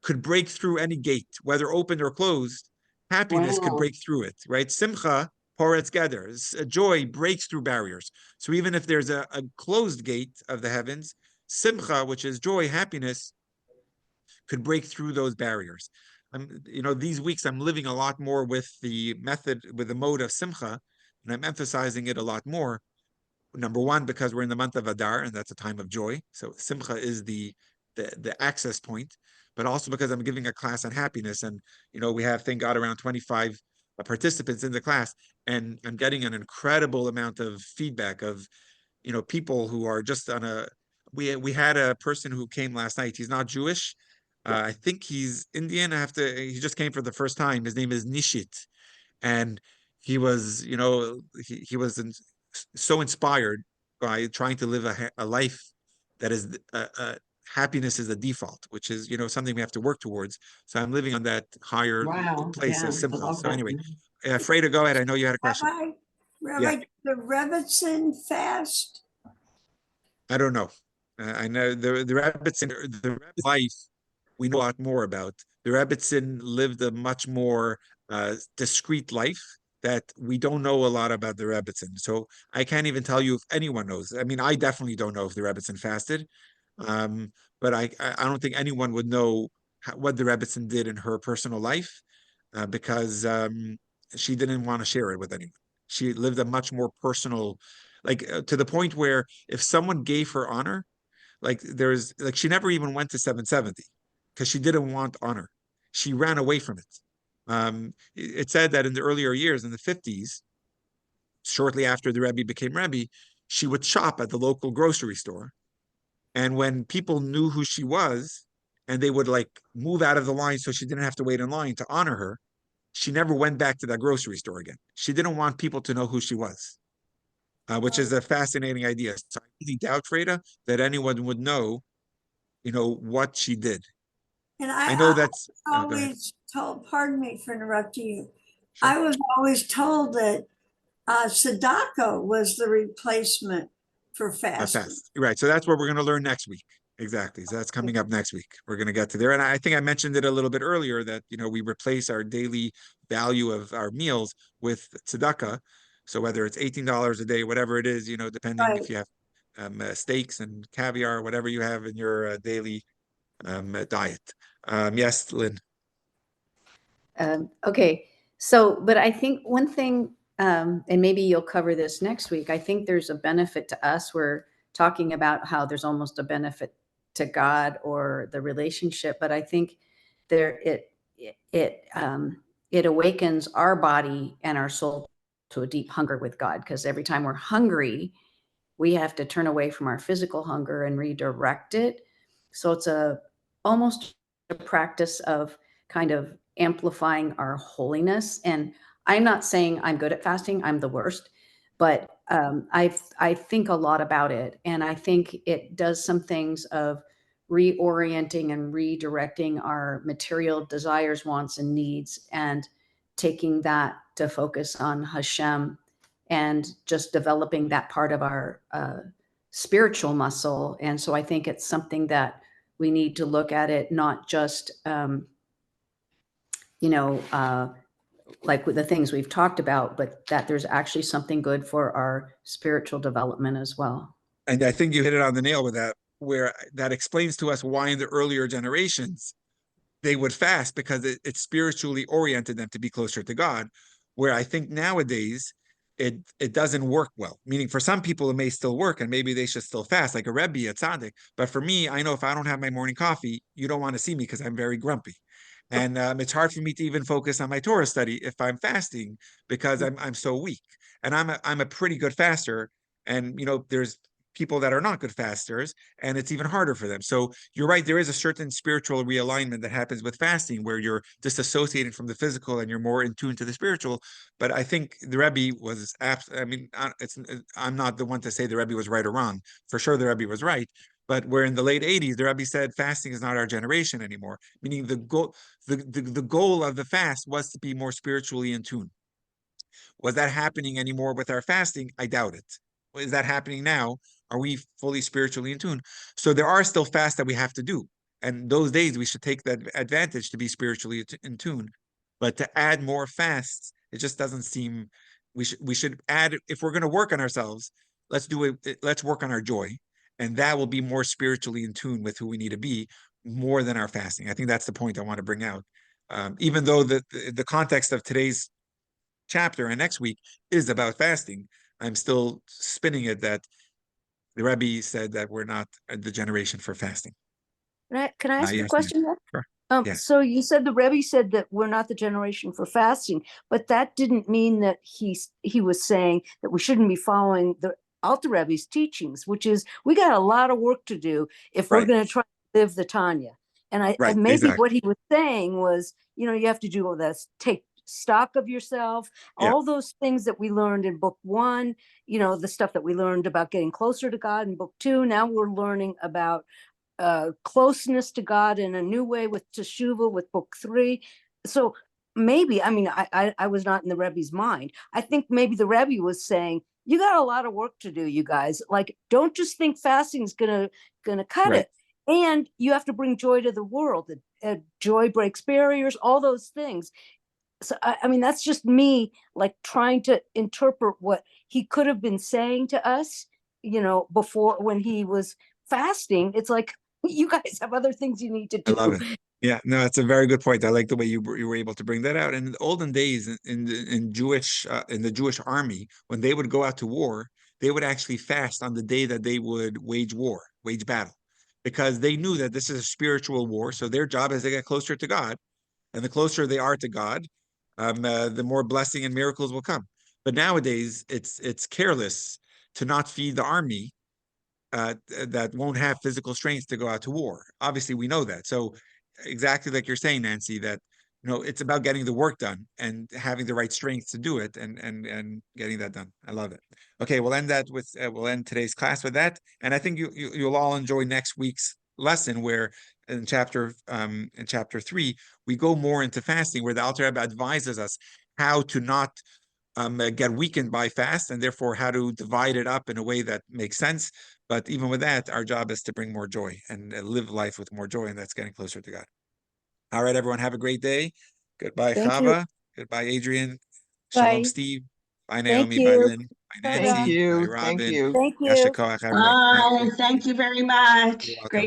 could break through any gate, whether open or closed. Happiness could break through it, right? Simcha poretz gather. Joy breaks through barriers. So even if there's a closed gate of the heavens, simcha, which is joy, happiness, could break through those barriers. These weeks I'm living a lot more with the mode of simcha, and I'm emphasizing it a lot more. Number one, because we're in the month of Adar, and that's a time of joy. So simcha is the access point, but also because I'm giving a class on happiness, and we have, thank God, around 25 participants in the class, and I'm getting an incredible amount of feedback of people who are just on a we had a person who came last night. He's not Jewish. I think he's Indian. He just came for the first time. His name is Nishit. And he was, he was so inspired by trying to live a life that is happiness is the default, which is, something we have to work towards. So I'm living on that higher Wow, place yeah, of I simcha. love So that. anyway, Freda, go ahead. I know you had a question. Rabbi, the Rebbitzin fast? I don't know. I know the Rebbitzin, the Rebbe life we know a lot more about. The Rebbitzin lived a much more discreet life that we don't know a lot about the Rebbitzin. So I can't even tell you if anyone knows. I mean, I definitely don't know if the Rebbitzin fasted, but I don't think anyone would know what the Rebbitzin did in her personal life because she didn't want to share it with anyone. She lived a much more personal, like to the point where if someone gave her honor, like she never even went to 770 because she didn't want honor. She ran away from it. It said that in the earlier years, in the 50s, shortly after the Rebbe became Rebbe, she would shop at the local grocery store. And when people knew who she was, and they would like move out of the line so she didn't have to wait in line to honor her, she never went back to that grocery store again. She didn't want people to know who she was, which is a fascinating idea. So I really doubt, Freda, that anyone would know, what she did. And I know that's always told, pardon me for interrupting you. Sure. I was always told that tzedakah was the replacement for fasting. fast. Right. So that's what we're going to learn next week. Exactly. So that's coming up next week. We're going to get to there. And I think I mentioned it a little bit earlier that, we replace our daily value of our meals with tzedakah. So whether it's $18 a day, whatever it is, depending Right. if you have steaks and caviar, whatever you have in your daily diet. Yes, Lynn. Okay. So, but I think one thing, and maybe you'll cover this next week, I think there's a benefit to us. We're talking about how there's almost a benefit to God or the relationship, but I think it awakens our body and our soul to a deep hunger with God, because every time we're hungry, we have to turn away from our physical hunger and redirect it. So it's almost a practice of kind of amplifying our holiness. And I'm not saying I'm good at fasting. I'm the worst, but I think a lot about it. And I think it does some things of reorienting and redirecting our material desires, wants, and needs, and taking that to focus on Hashem and just developing that part of our spiritual muscle. And so I think it's something that we need to look at it, not just, like with the things we've talked about, but that there's actually something good for our spiritual development as well. And I think you hit it on the nail with that, where that explains to us why in the earlier generations they would fast, because it spiritually oriented them to be closer to God. Where I think nowadays it doesn't work well. Meaning for some people it may still work and maybe they should still fast, like a Rebbe, a tzaddik. But for me, I know if I don't have my morning coffee, you don't want to see me because I'm very grumpy. And it's hard for me to even focus on my Torah study if I'm fasting because I'm so weak. And I'm a pretty good faster. And there's people that are not good fasters, and it's even harder for them. So you're right, there is a certain spiritual realignment that happens with fasting where you're disassociated from the physical and you're more in tune to the spiritual. But I think the Rebbe was I'm not the one to say the Rebbe was right or wrong. For sure the Rebbe was right. But where in the late 80s, the Rebbe said fasting is not our generation anymore, meaning the goal of the fast was to be more spiritually in tune. Was that happening anymore with our fasting? I doubt it. Is that happening now? Are we fully spiritually in tune? So there are still fasts that we have to do. And those days we should take that advantage to be spiritually in tune. But to add more fasts, it just doesn't seem, we should add, if we're going to work on ourselves, let's do it. Let's work on our joy. And that will be more spiritually in tune with who we need to be, more than our fasting. I think that's the point I want to bring out. Even though the context of today's chapter and next week is about fasting, I'm still spinning it that the Rebbe said that we're not the generation for fasting. Can I ask a Yes, question there? Sure. Yes. So you said the Rebbe said that we're not the generation for fasting, but that didn't mean that he was saying that we shouldn't be following Alter Rebbe's teachings, which is we got a lot of work to do if we're Right. going to try to live the Tanya. And Right, and maybe exactly. what he was saying was, you know, you have to do all this, take stock of yourself, Yeah. all those things that we learned in book 1, you know, the stuff that we learned about getting closer to God in book 2. Now we're learning about closeness to God in a new way with Teshuva, with book 3. So maybe, I mean, I was not in the Rebbe's mind. I think maybe the Rebbe was saying, you got a lot of work to do, you guys. Like, don't just think fasting is gonna cut Right. it. And you have to bring joy to the world. Joy breaks barriers, all those things. So I mean, that's just me, like, trying to interpret what he could have been saying to us, you know, before, when he was fasting. It's like, you guys have other things you need to I love do. it. Yeah, no, that's a very good point. I like the way you were able to bring that out. And in the olden days, in the Jewish army, when they would go out to war, they would actually fast on the day that they would wage battle, because they knew that this is a spiritual war. So their job is to get closer to God, and the closer they are to God, the more blessing and miracles will come. But nowadays, it's careless to not feed the army that won't have physical strength to go out to war. Obviously, we know that. So exactly like you're saying, Nancy, that it's about getting the work done and having the right strength to do it, and getting that done. I love it. Okay, we'll end today's class with that, and I think you'll all enjoy next week's lesson, where in chapter 3 we go more into fasting, where the Alter Rebbe advises us how to not get weakened by fast, and therefore how to divide it up in a way that makes sense. But even with that, our job is to bring more joy and live life with more joy, and that's getting closer to God. All right, everyone, have a great day. Goodbye, Thank you. Chava. Goodbye, Adrian. Shalom, Bye. Steve. Bye, Thank Naomi. Bye, you. Lynn. Bye, Bye-bye. Nancy. Bye, Thank Robin. you. Thank you. Yasher koach, everyone. Have a Bye. great day. Thank you very much. You're welcome. Great